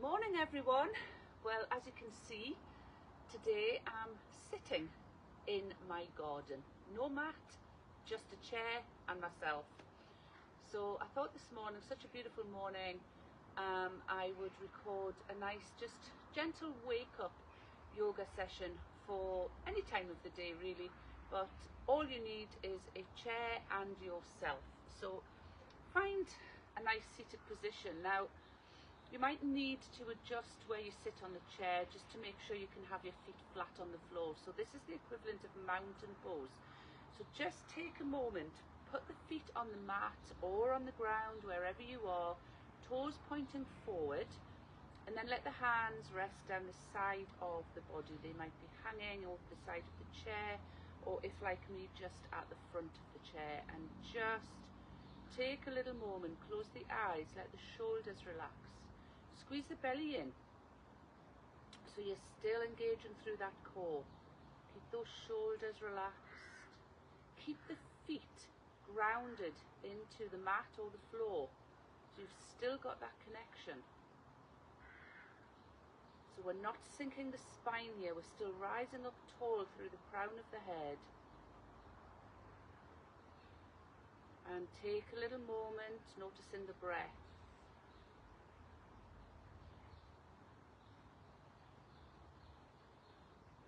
Morning everyone. Well, as you can see, today I'm sitting in my garden. No mat, just a chair and myself. So I thought this morning, such a beautiful morning, I would record a nice, just gentle wake up yoga session for any time of the day really, but all you need is a chair and yourself. So find a nice seated position. Now, you might need to adjust where you sit on the chair just to make sure you can have your feet flat on the floor. So this is the equivalent of mountain pose. So just take a moment, put the feet on the mat or on the ground, wherever you are, toes pointing forward, and then let the hands rest down the side of the body. They might be hanging over the side of the chair, or if like me, just at the front of the chair. And just take a little moment, close the eyes, let the shoulders relax. Squeeze the belly in, so you're still engaging through that core. Keep those shoulders relaxed. Keep the feet grounded into the mat or the floor, so you've still got that connection. So we're not sinking the spine here, we're still rising up tall through the crown of the head. And take a little moment, noticing the breath.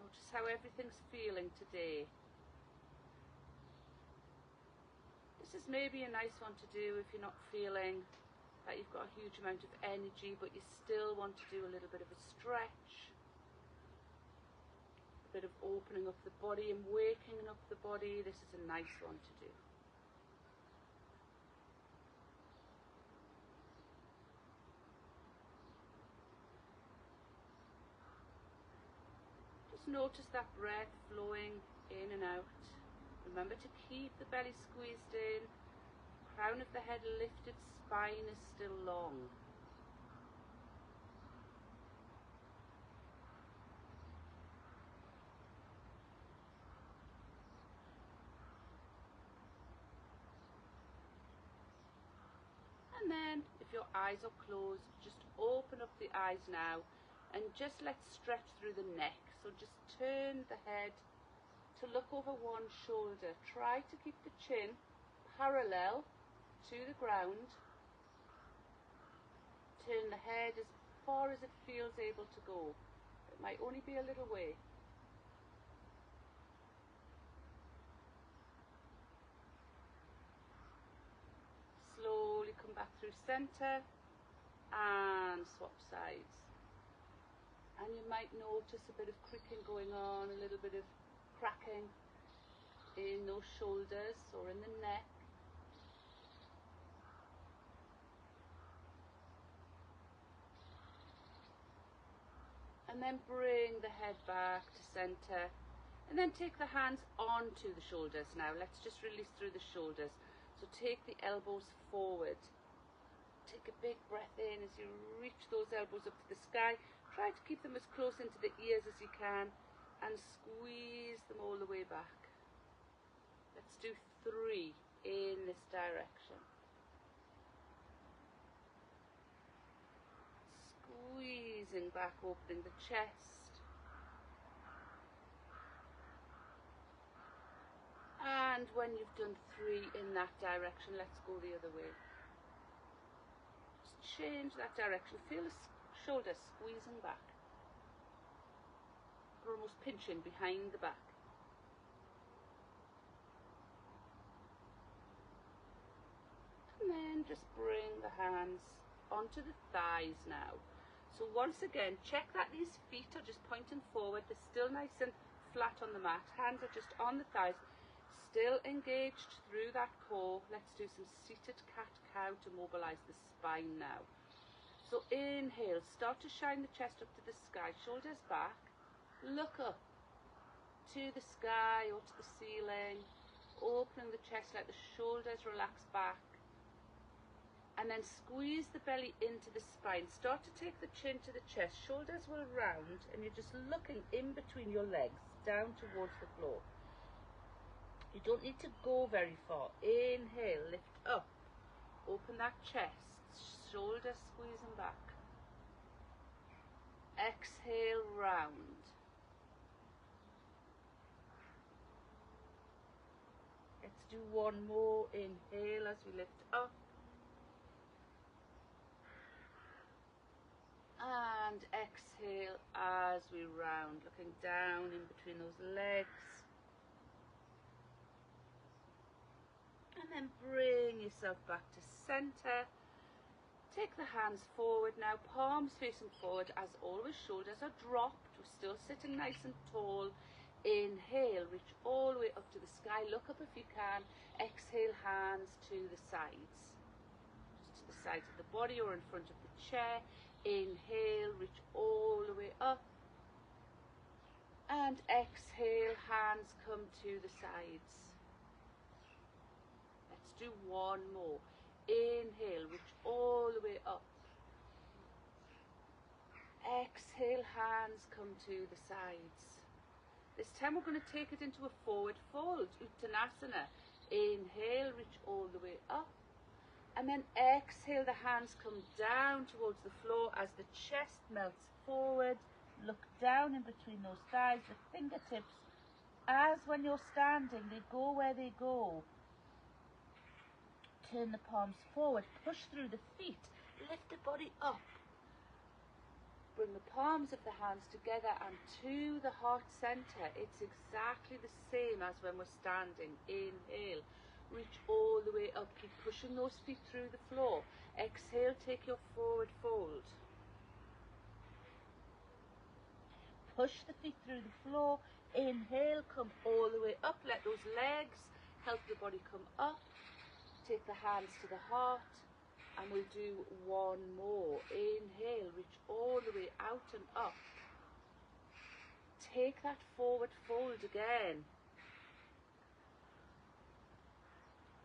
Notice how everything's feeling today. This is maybe a nice one to do if you're not feeling that you've got a huge amount of energy, but you still want to do a little bit of a stretch, a bit of opening up the body and waking up the body. This is a nice one to do. Notice that breath flowing in and out. Remember to keep the belly squeezed in, crown of the head lifted, spine is still long. And then, if your eyes are closed, just open up the eyes now and just let's stretch through the neck. So just turn the head to look over one shoulder. Try to keep the chin parallel to the ground. Turn the head as far as it feels able to go. It might only be a little way. Slowly come back through center and swap sides. And you might notice a bit of creaking going on, a little bit of cracking in those shoulders or in the neck. And then bring the head back to center. And then take the hands onto the shoulders now. Let's just release through the shoulders. So take the elbows forward. Take a big breath in as you reach those elbows up to the sky. Try to keep them as close into the ears as you can and squeeze them all the way back. Let's do 3 in this direction. Squeezing back, opening the chest. And when you've done 3 in that direction, let's go the other way. Just change that direction. Feel the shoulders squeezing back. You're almost pinching behind the back. And then just bring the hands onto the thighs now. So once again, check that these feet are just pointing forward. They're still nice and flat on the mat. Hands are just on the thighs, still engaged through that core. Let's do some seated cat-cow to mobilize the spine now. So inhale, start to shine the chest up to the sky, shoulders back, look up to the sky or to the ceiling, opening the chest, let the shoulders relax back, and then squeeze the belly into the spine. Start to take the chin to the chest, shoulders will round, and you're just looking in between your legs, down towards the floor. You don't need to go very far. Inhale, lift up, open that chest, shoulders squeezing back. Exhale, round. Let's do one more. Inhale as we lift up. And exhale as we round, looking down in between those legs. And then bring yourself back to center. Take the hands forward now, palms facing forward as always, shoulders are dropped. We're still sitting nice and tall. Inhale, reach all the way up to the sky. Look up if you can. Exhale, hands to the sides. Just to the sides of the body or in front of the chair. Inhale, reach all the way up. And exhale, hands come to the sides. Let's do one more. Inhale, reach all the way up. Exhale, hands come to the sides. This time we're going to take it into a forward fold, Uttanasana. Inhale, reach all the way up. And then exhale, the hands come down towards the floor as the chest melts forward. Look down in between those thighs, the fingertips, as when you're standing, they go where they go. Turn the palms forward, push through the feet, lift the body up. Bring the palms of the hands together and to the heart center. It's exactly the same as when we're standing. Inhale, reach all the way up. Keep pushing those feet through the floor. Exhale, take your forward fold. Push the feet through the floor. Inhale, come all the way up. Let those legs help the body come up. Take the hands to the heart. And we'll do one more. Inhale, reach all the way out and up. Take that forward fold again.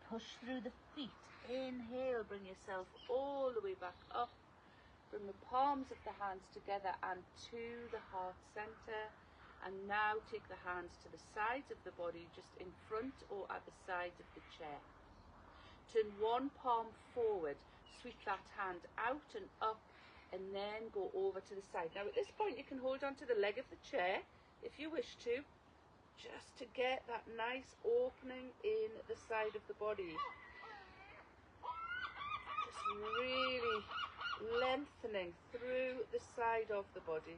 Push through the feet. Inhale, bring yourself all the way back up. Bring the palms of the hands together and to the heart center. And now take the hands to the sides of the body, just in front or at the sides of the chair. Turn one palm forward. Sweep that hand out and up, and then go over to the side. Now at this point you can hold on to the leg of the chair if you wish to, just to get that nice opening in the side of the body. Just really lengthening through the side of the body.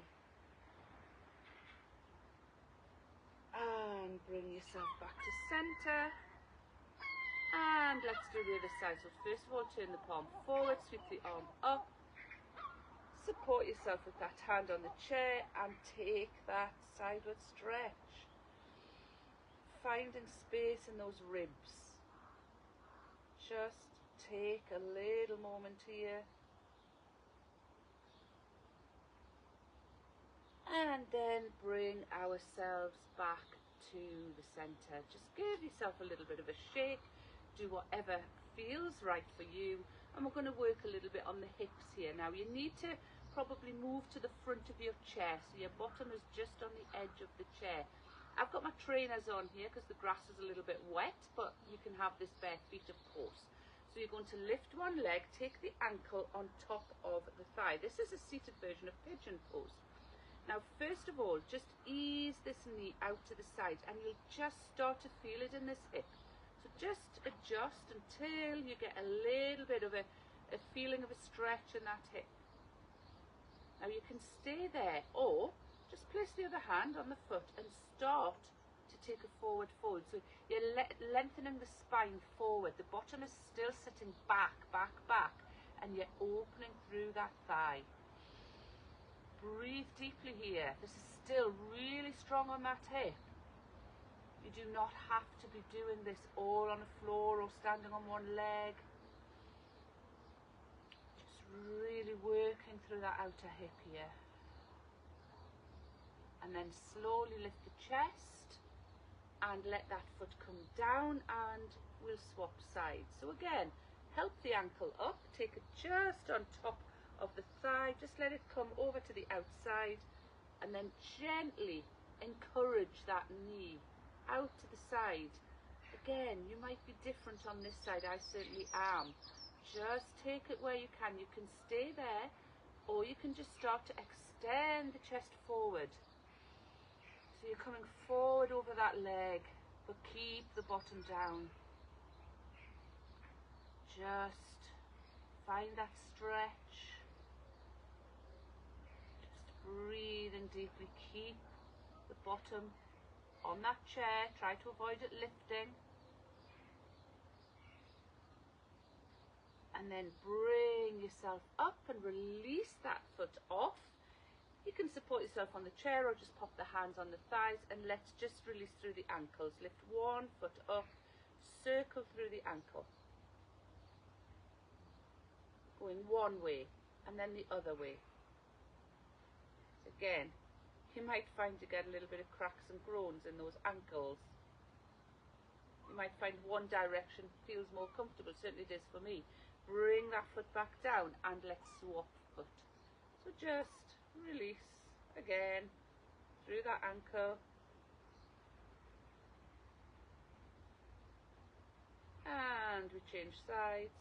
And bring yourself back to center. And let's do the other side. So first of all, turn the palm forward, sweep the arm up. Support yourself with that hand on the chair and take that sideward stretch. Finding space in those ribs. Just take a little moment here. And then bring ourselves back to the center. Just give yourself a little bit of a shake. Do whatever feels right for you, and we're going to work a little bit on the hips here. Now you need to probably move to the front of your chair so your bottom is just on the edge of the chair. I've got my trainers on here because the grass is a little bit wet, but you can have this bare feet of course. So you're going to lift one leg, take the ankle on top of the thigh. This is a seated version of pigeon pose. Now first of all, just ease this knee out to the side and you'll just start to feel it in this hip. So just adjust until you get a little bit of a feeling of a stretch in that hip. Now you can stay there, or just place the other hand on the foot and start to take a forward fold. So you're lengthening the spine forward. The bottom is still sitting back, back, back, and you're opening through that thigh. Breathe deeply here. This is still really strong on that hip. You do not have to be doing this all on the floor or standing on one leg. Just really working through that outer hip here. And then slowly lift the chest and let that foot come down, and we'll swap sides. So again, help the ankle up, take it just on top of the thigh, just let it come over to the outside, and then gently encourage that knee out to the side. Again, you might be different on this side. I certainly am. Just take it where you can. You can stay there Or you can just start to extend the chest forward. So you're coming forward over that leg, but keep the bottom down. Just find that stretch. Just breathing deeply. Keep the bottom on that chair. Try to avoid it lifting. And then bring yourself up and release that foot off. You can support yourself on the chair or just pop the hands on the thighs, and let's just release through the ankles. Lift one foot up, circle through the ankle. Going one way and then the other way. Again, you might find you get a little bit of cracks and groans in those ankles. You might find one direction feels more comfortable, certainly it is for me. Bring that foot back down and let's swap foot. So just release again through that ankle. And we change sides.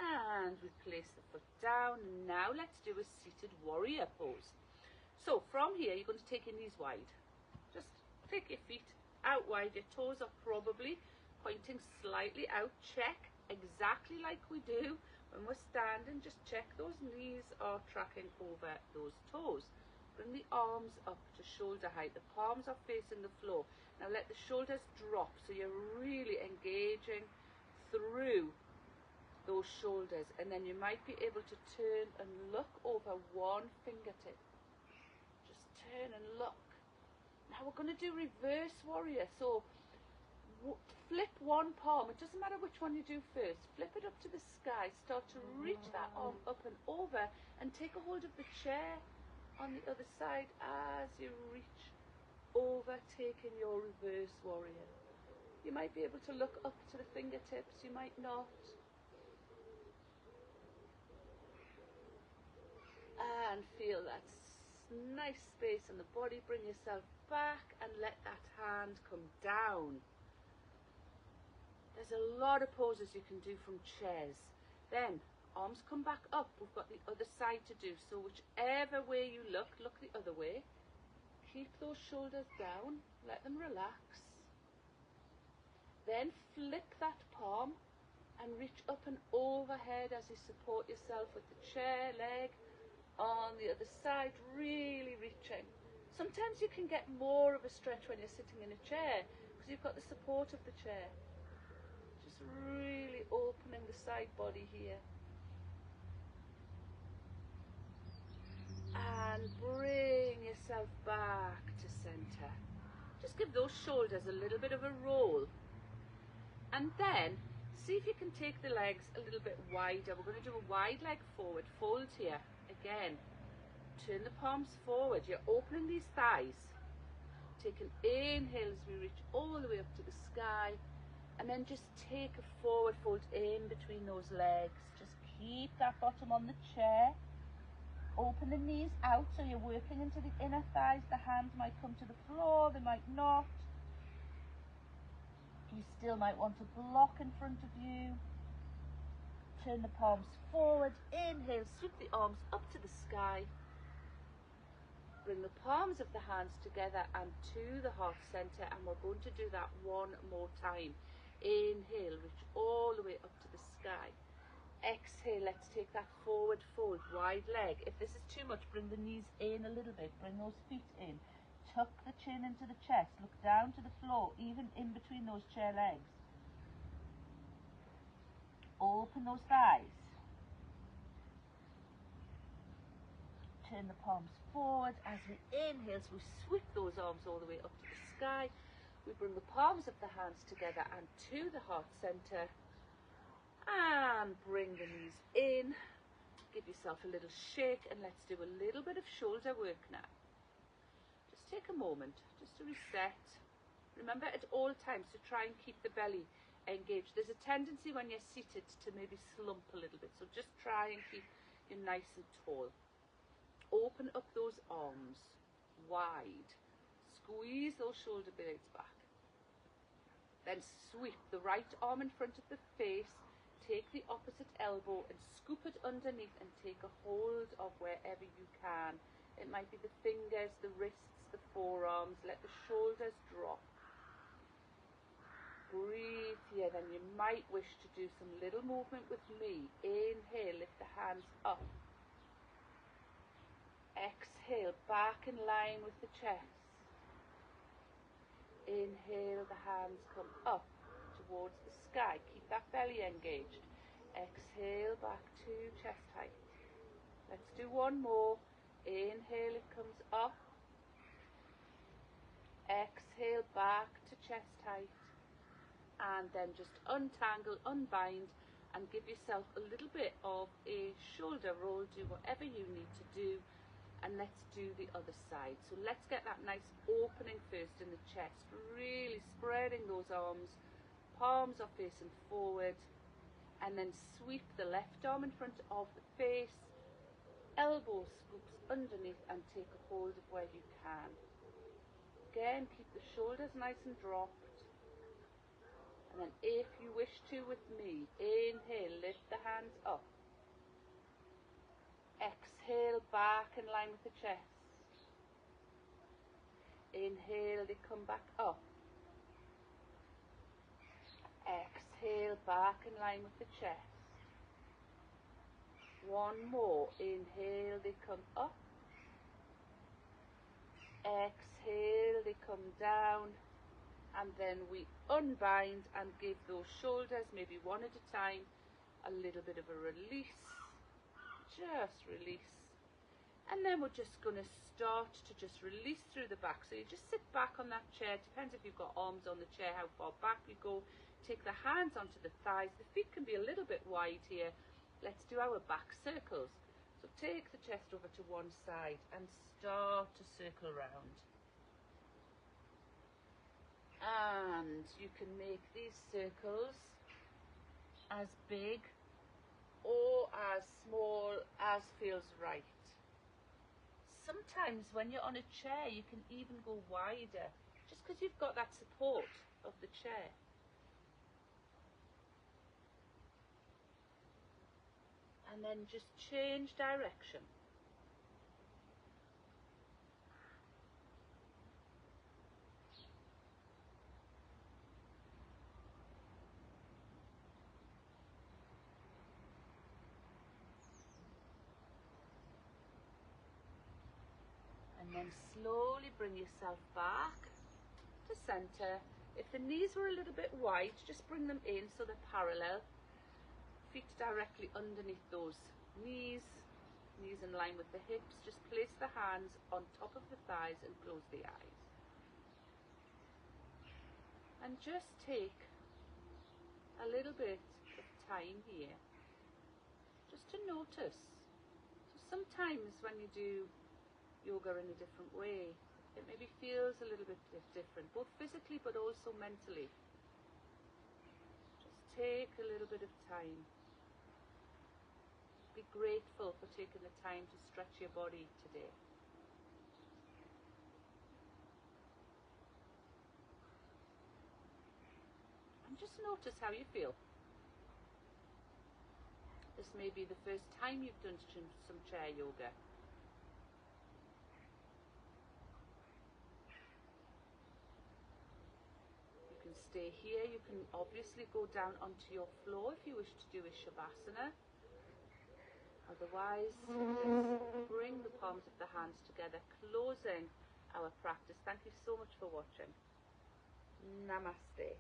And we place the foot down. Now let's do a seated warrior pose. So from here, you're going to take your knees wide. Just take your feet out wide. Your toes are probably pointing slightly out. Check exactly like we do when we're standing. Just check those knees are tracking over those toes. Bring the arms up to shoulder height. The palms are facing the floor. Now let the shoulders drop so you're really engaging through those shoulders, and then you might be able to turn and look over one fingertip. Just turn and look. Now we're going to do reverse warrior. So flip one palm. It doesn't matter which one you do first. Flip it up to the sky. Start to reach that arm up and over, and take a hold of the chair on the other side as you reach over, taking your reverse warrior. You might be able to look up to the fingertips. You might not. And feel that nice space in the body. Bring yourself back and let that hand come down. There's a lot of poses you can do from chairs. Then arms come back up. We've got the other side to do. So whichever way you look the other way. Keep those shoulders down. Let them relax. Then flick that palm and reach up and overhead as you support yourself with the chair leg. On the other side, really reaching. Sometimes you can get more of a stretch when you're sitting in a chair because you've got the support of the chair. Just really opening the side body here. And bring yourself back to center. Just give those shoulders a little bit of a roll. And then see if you can take the legs a little bit wider. We're going to do a wide leg forward, fold here. Again, turn the palms forward. You're opening these thighs. Take an inhale as we reach all the way up to the sky. And then just take a forward fold in between those legs. Just keep that bottom on the chair. Open the knees out so you're working into the inner thighs. The hands might come to the floor, they might not. You still might want to block in front of you. Turn the palms forward, inhale, sweep the arms up to the sky. Bring the palms of the hands together and to the heart center, and we're going to do that one more time. Inhale, reach all the way up to the sky. Exhale, let's take that forward fold, wide leg. If this is too much, bring the knees in a little bit, bring those feet in. Tuck the chin into the chest, look down to the floor, even in between those chair legs. Open those thighs. Turn the palms forward as we inhale, so we sweep those arms all the way up to the sky. We bring the palms of the hands together and to the heart center. And bring the knees in. Give yourself a little shake, and let's do a little bit of shoulder work now. Just take a moment just to reset. Remember at all times to try and keep the belly engaged. There's a tendency when you're seated to maybe slump a little bit, so just try and keep you nice and tall. Open up those arms wide. Squeeze those shoulder blades back. Then sweep the right arm in front of the face, take the opposite elbow and scoop it underneath and take a hold of wherever you can. It might be the fingers, the wrists, the forearms. Let the shoulders drop. Breathe here. Then you might wish to do some little movement with me. Inhale, lift the hands up. Exhale, back in line with the chest. Inhale, the hands come up towards the sky. Keep that belly engaged. Exhale, back to chest height. Let's do one more. Inhale, it comes up. Exhale, back to chest height. And then just untangle, unbind, and give yourself a little bit of a shoulder roll. Do whatever you need to do. And let's do the other side. So let's get that nice opening first in the chest, really spreading those arms, palms are facing forward, and then sweep the left arm in front of the face, elbow scoops underneath and take a hold of where you can. Again, keep the shoulders nice and dropped. And then if you wish to with me, inhale, lift the hands up. Exhale, back in line with the chest. Inhale, they come back up. Exhale, back in line with the chest. One more. Inhale, they come up. Exhale, they come down. And then we unbind and give those shoulders, maybe one at a time, a little bit of a release. Just release. And then we're just going to start to just release through the back. So you just sit back on that chair. Depends if you've got arms on the chair, how far back you go. Take the hands onto the thighs. The feet can be a little bit wide here. Let's do our back circles. So take the chest over to one side and start to circle round. And you can make these circles as big or as small as feels right. Sometimes when you're on a chair, you can even go wider, just because you've got that support of the chair. And then just change direction. And then slowly bring yourself back to center. If the knees were a little bit wide, just bring them in so they're parallel. Feet directly underneath those knees, knees in line with the hips. Just place the hands on top of the thighs and close the eyes. And just take a little bit of time here just to notice. So sometimes when you do yoga in a different way, it maybe feels a little bit different, both physically but also mentally. Just take a little bit of time. Be grateful for taking the time to stretch your body today. And just notice how you feel. This may be the first time you've done some chair yoga. Stay here. You can obviously go down onto your floor if you wish to do a Shavasana. Otherwise, just bring the palms of the hands together, closing our practice. Thank you so much for watching. Namaste.